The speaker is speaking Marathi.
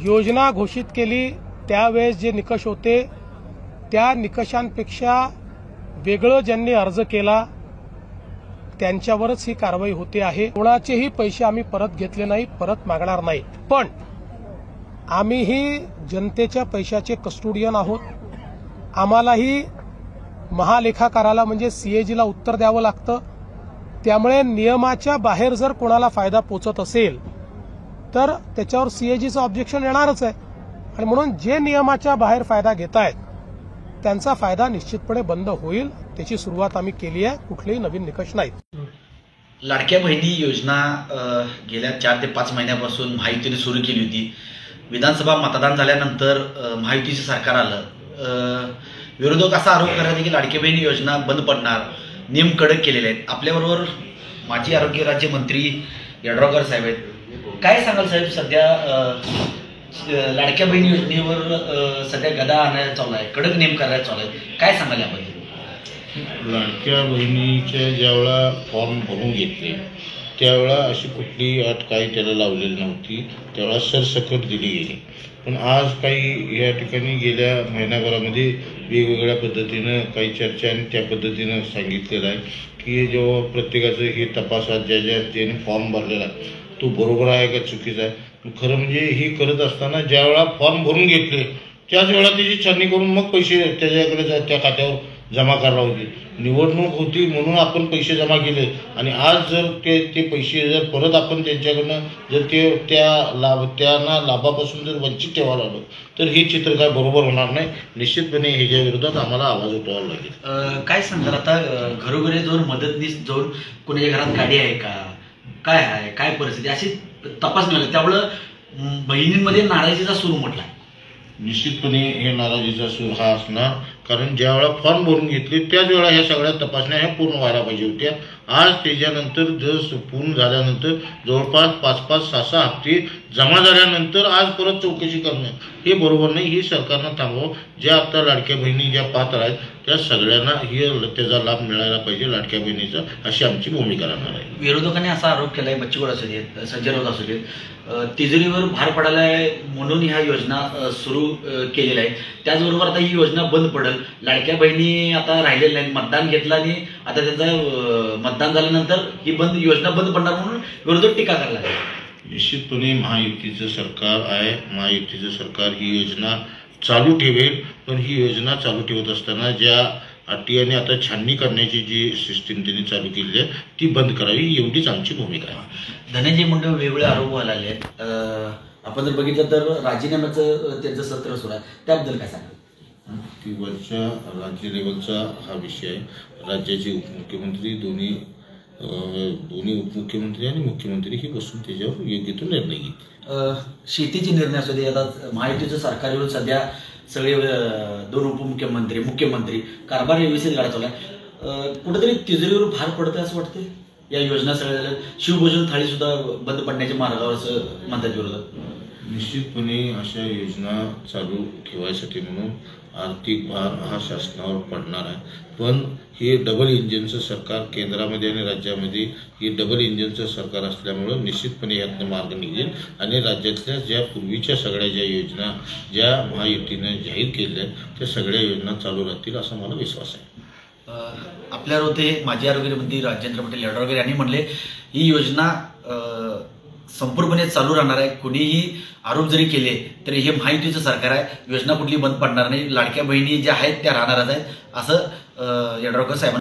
योजना घोषित केली त्यावेळेस जे निकष होते त्या निकषांपेक्षा वेगळं ज्यांनी अर्ज केला त्यांच्यावरच ही कारवाई होते आहे। कोणाचेही पैसे आम्ही परत घेतले नाही, परत मागणार नाही, पण आम्हीही जनतेच्या पैशाचे कस्टोडियन आहोत। आम्हालाही महालेखाकाराला म्हणजे सीएजीला उत्तर द्यावं लागतं। त्यामुळे नियमाच्या बाहेर जर कोणाला फायदा पोचत असेल तर त्याच्यावर सीएजीचं ऑब्जेक्शन येणारच आहे आणि म्हणून जे नियमाच्या बाहेर फायदा घेतायत त्यांचा फायदा निश्चितपणे बंद होईल। त्याची सुरुवात आम्ही केली आहे, कुठलेही नवीन निकष नाहीत। लाडक्या बहिणी योजना गेल्या 4 ते 5 महिन्यापासून महायुतीने सुरू केली होती। विधानसभा मतदान झाल्यानंतर महायुतीचे सरकार आलं। विरोधक असा आरोप करतात की लाडकी बहिणी योजना बंद पडणार, नियम कडक केलेले आहेत। आपल्याबरोबर माजी आरोग्य राज्यमंत्री यड्रावकर साहेब आहेत। काय सांगाल साहेब, सध्या लाडक्या बहिणी योजनेवर सध्या गदा आणायला चालू आहे, कडक नियम करायला चालू आहे, काय सांगाल याबद्दल? लाडक्या बहिणीच्या ज्यावेळा फॉर्म भरून घेतले त्यावेळा अशी कुठली अट काही त्याला लावलेली नव्हती, त्यावेळा सरसकट दिली गेली। पण आज काही या ठिकाणी गेल्या महिनाभरामध्ये वेगवेगळ्या पद्धतीनं काही चर्चा आणि त्या पद्धतीनं सांगितलेलं आहे की जेव्हा प्रत्येकाचं हे तपासात ज्याने फॉर्म भरलेला आहे तो बरोबर आहे का चुकीचा आहे। खरं म्हणजे ही करत असताना ज्यावेळा फॉर्म भरून घेतले त्याच वेळा त्याची छाननी करून मग पैसे त्याच्याकडे त्या खात्यावर जमा करायला होते। निवडणूक होती म्हणून आपण पैसे जमा केले आणि आज जर ते पैसे जर परत आपण त्यांच्याकडनं जर त्यांना लाभापासून जर वंचित ठेवायला आलो तर हे चित्र काय बरोबर होणार नाही। निश्चितपणे ह्याच्या विरोधात आम्हाला आवाज उठवावा लागेल। काय सांगाल आता, घरोघरी जाऊन मदतनीस जाऊन कोणाच्या घरात गाडी आहे का, काय आहे, काय परिस्थिती अशी तपासणी झाली, त्यामुळं बहिणींमध्ये नाराजीचा सूर म्हटला। निश्चितपणे हे नाराजीचा सूर हा असणार, कारण ज्या वेळा फॉर्म भरून घेतले त्याच वेळा ह्या सगळ्या तपासण्या ह्या पूर्ण व्हायला पाहिजे होत्या। आज त्याच्यानंतर जर पूर्ण झाल्यानंतर जवळपास 5-5, 6-6 हप्ते जमा झाल्यानंतर आज परत चौकशी करणं हे बरोबर नाही। हे सरकारनं थांबवं। ज्या आता लाडक्या बहिणी ज्या पात्र आहेत त्या सगळ्यांना त्याचा लाभ मिळायला पाहिजे लाडक्या बहिणीचा, अशी आमची भूमिका राहणार आहे। विरोधकांनी असा आरोप केलाय, बच्चूगड असू देत, संजय राऊत असू देत, तिजोरीवर भार पडायला म्हणून ह्या योजना सुरू केलेल्या आहे। त्याचबरोबर आता ही योजना बंद पडेल, लाडक्या बहिणी आता राहिलेल्या नाहीत, मतदान घेतलं आणि आता त्यांचं मतदान झाल्यानंतर ही योजना बंद पडणार म्हणून विरोधक टीका करायला लागले। निश्चितपणे महायुतीचं सरकार आहे, महायुतीचं सरकार ही योजना चालू ठेवेल, पण ही योजना चालू ठेवत असताना ज्या अटी आणि आता छाननी करण्याची जी सिस्टीम त्यांनी चालू केली आहे ती बंद करावी, एवढीच आमची भूमिका आहे। धनंजय मुंडे वेगवेगळे आरोप व्हायला लागले आहेत। आपण जर बघितलं तर राजीनाम्याचं त्यांचं सत्र सुरू आहे, त्याबद्दल काय सांगाल? ती वरच्या राज्य लेवलचा हा विषय आहे। राज्याचे उपमुख्यमंत्री दोन्ही उपमुख्यमंत्री आणि मुख्यमंत्री ही बसून त्याच्यावर योग्य तो निर्णय घेतील। शेतीचे निर्णय असू दे, आता महायुतीचं सरकार येऊन सध्या सगळे 2 उपमुख्यमंत्री मुख्यमंत्री कारभार व्यवस्थित गाडा चालू आहे, कुठेतरी तिजोरीवर भार पडतंय असं वाटतंय? या योजना सगळ्या झाल्या, शिवभोजन थाळी सुद्धा बंद पडण्याच्या मार्गावर असं म्हणतात विरोधक। निश्चितपणे अशा योजना चालू ठेवायसाठी म्हणून आर्थिक भार हा शासनावर पडणार आहे, पण हे डबल इंजिनचं सरकार केंद्रामध्ये आणि राज्यामध्ये हे डबल इंजिनचं सरकार असल्यामुळं निश्चितपणे यातनं मार्ग निघेल आणि राज्यातल्या ज्या पूर्वीच्या सगळ्या ज्या योजना ज्या महायुतीनं जाहीर केल्या त्या सगळ्या योजना चालू राहतील असा मला विश्वास आहे। आपल्यावर होते माजी आरोग्यमंत्री राजेंद्र पाटील यड्रावकर यांनी म्हणले ही योजना संपूर्णपणे चालू राहणार आहे। कुणीही आरोप जरी केले तरी हे महायुतीचं सरकार आहे, योजना कुठली बंद पडणार नाही, लाडक्या बहिणी ज्या आहेत त्या राहणारच आहेत असं यड्रावकर साहेबांनी